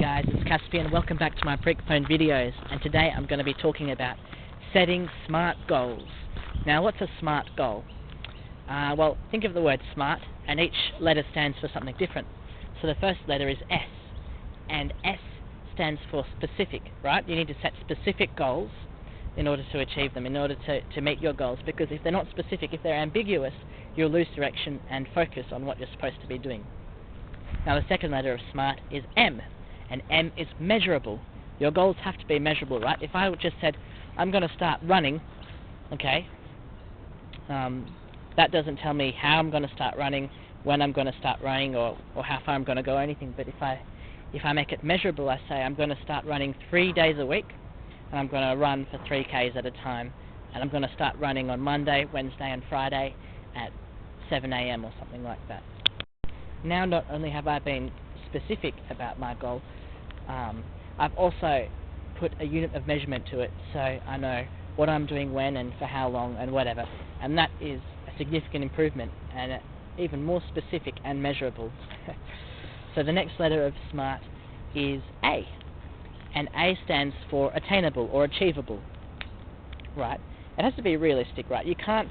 guys, it's Caspian. Welcome back to my Phone videos, and today I'm going to be talking about setting SMART goals. Now, what's a SMART goal? Well, think of the word SMART, and each letter stands for something different. So the first letter is S, and S stands for specific, right? You need to set specific goals in order to achieve them, in order to meet your goals, because if they're not specific, if they're ambiguous, you'll lose direction and focus on what you're supposed to be doing. Now, the second letter of SMART is M, and M is measurable. Your goals have to be measurable, right? If I just said, I'm going to start running, okay, that doesn't tell me how I'm going to start running, when I'm going to start running, or how far I'm going to go or anything. But if I make it measurable, I say I'm going to start running 3 days a week, and I'm going to run for 3Ks at a time, and I'm going to start running on Monday, Wednesday, and Friday at 7 a.m. or something like that. Now, not only have I been specific about my goal, I've also put a unit of measurement to it, so I know what I'm doing when and for how long and whatever, and that is a significant improvement and even more specific and measurable. So the next letter of SMART is A, and A stands for attainable or achievable, right? It has to be realistic, right? You can't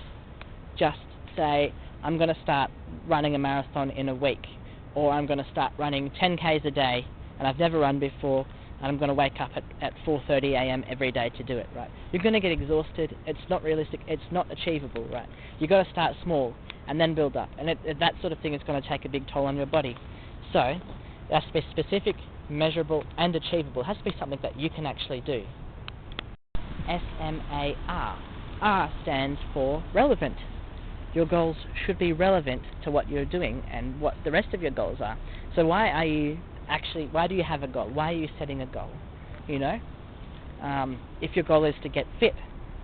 just say, I'm going to start running a marathon in a week, or I'm going to start running 10Ks a day, and I've never run before, and I'm going to wake up at 4:30 a.m. every day to do it, right? You're going to get exhausted. It's not realistic. It's not achievable, right? You've got to start small and then build up, and that sort of thing is going to take a big toll on your body. So it has to be specific, measurable, and achievable. It has to be something that you can actually do. SMAR. R stands for relevant. Your goals should be relevant to what you're doing and what the rest of your goals are. So why do you have a goal? Why are you setting a goal? You know, if your goal is to get fit,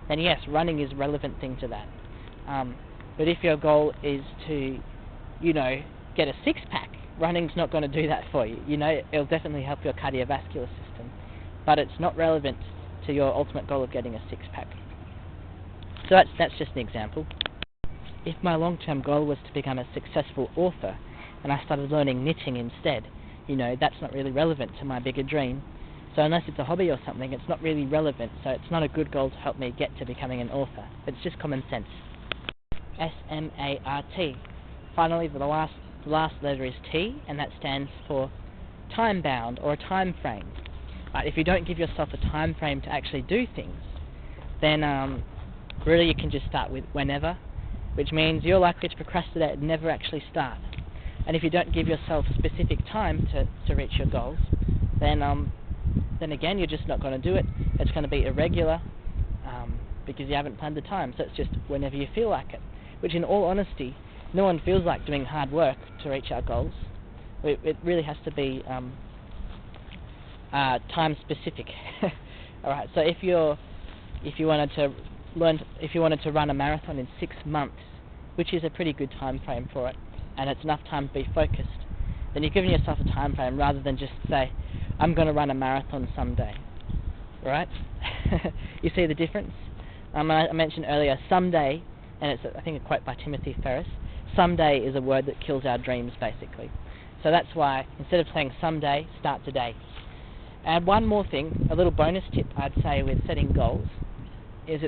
then yes, running is a relevant thing to that. But if your goal is to, get a six-pack, running's not going to do that for you. You know, it'll definitely help your cardiovascular system, but it's not relevant to your ultimate goal of getting a six-pack. So that's just an example. If my long-term goal was to become a successful author, and I started learning knitting instead, that's not really relevant to my bigger dream. So unless it's a hobby or something, it's not really relevant, so it's not a good goal to help me get to becoming an author. It's just common sense. SMART. Finally, the last letter is T, and that stands for time-bound, or a time frame. If you don't give yourself a time frame to actually do things, then really you can just start with whenever, which means you're likely to procrastinate and never actually start. And if you don't give yourself specific time to reach your goals, then again, you're just not going to do it. It's going to be irregular because you haven't planned the time. So it's just whenever you feel like it, which in all honesty, no one feels like doing hard work to reach our goals. It really has to be time specific. All right. So if you wanted to run a marathon in 6 months, which is a pretty good time frame for it, and it's enough time to be focused, then you're giving yourself a time frame rather than just say, I'm going to run a marathon someday, right? You see the difference? I mentioned earlier, someday, and it's I think a quote by Timothy Ferriss, someday is a word that kills our dreams, basically. So that's why, instead of saying someday, start today. And one more thing, a little bonus tip I'd say with setting goals, is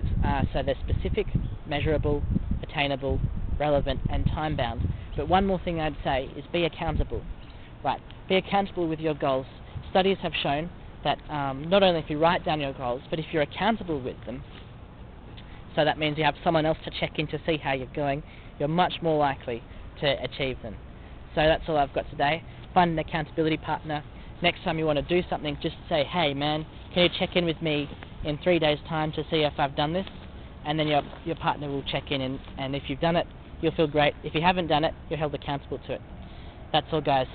so they're specific, measurable, attainable, relevant, and time-bound. But one more thing I'd say is be accountable. Right, be accountable with your goals. Studies have shown that not only if you write down your goals, but if you're accountable with them, so that means you have someone else to check in to see how you're going, you're much more likely to achieve them. So that's all I've got today. Find an accountability partner. Next time you want to do something, just say, hey man, can you check in with me in 3 days' time to see if I've done this? And then your partner will check in, and if you've done it, you'll feel great. If you haven't done it, you're held accountable to it. That's all, guys.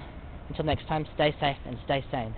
Until next time, stay safe and stay sane.